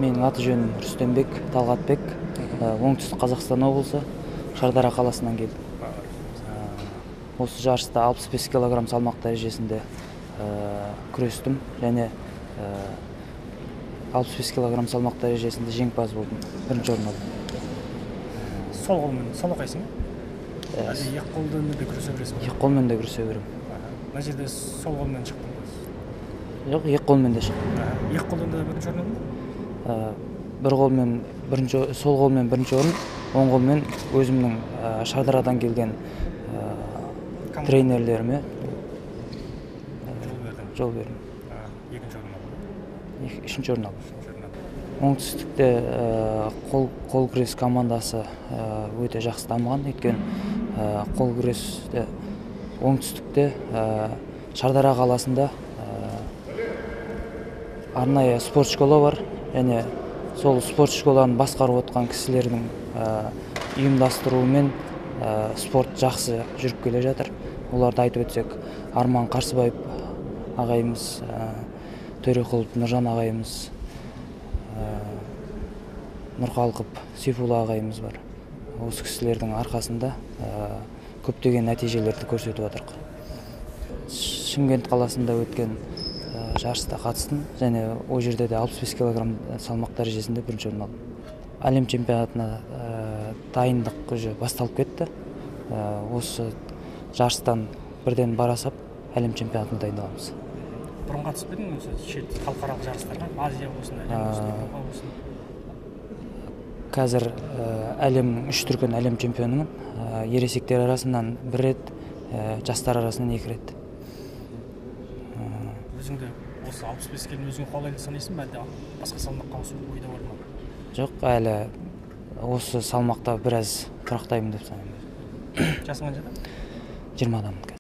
Менің аты жөнім Рүстембек Талғатбек. Оңтүстік Қазақстан облысы, Шардара қаласынан келдім. Осы жарыста 65 кг салмақ дәрежесінде күрестім және 65 кг салмақ дәрежесінде жеңімпаз болдым. Бірінші орын алдым. Сол қолмен сол қайсың? Екі қолмен де күресе бересің? Екі қолмен де күресе берем. Мына жерде сол қолмен шықтың ба? Жоқ, екі қолмен де шықтым. Екі қолдан да бірінші орын алдың? Бір қолмен сол қолмен бірінші орын, оң қолмен өзімнің Шардарадан келген тренерлеріме жол бердім. Екінші орын алдың? Үшінші орын алдым. Оңтүстікте қол күрес командасы өте жақсы дамыған. Өйткені қол күресте оңтүстікте Шардара қаласында арнайы спорт школа бар, және сол спорт школаны басқарып отқан кісілердің ұйымдастыруымен спорт жақсы жүріп келе жатыр. Оларды айтып өтсек, Арман Қарсыбаев ағайымыз, Төреқұлов Нұржан ағайымыз, Нұрқалқып Сейфулла ағайымыз бар. Осы кісілердің арқасында көптеген нәтижелерді көрсетіп отырық. Шымкент қаласында өткен жарыста қатыстым, және ол жерде де 65 кг салмақ дәрежесінде бірінші орын алдым. Әлем чемпионатына дайындық уже басталып кетті. Осы жарыстан бірден бара сап, әлем чемпионатына дайындаламыз. Бұрын қатысып едің осы шет халықаралық жарыстарға, Азия болсын, Европа болсын? Қазір әлемнің 3 дүркін әлем чемпионымын. Ересектер арасынан 1 рет, жастар арасынан 2 рет. Өзіңді осы 65 келін өзіңе қолайлы санайсың ба, әлде басқа салмаққа ауысу ойда бар ма? Жоқ, әлі осы салмақта біраз тұрақтаймын деп санаймын. Жасың қаншада? 20-дамын.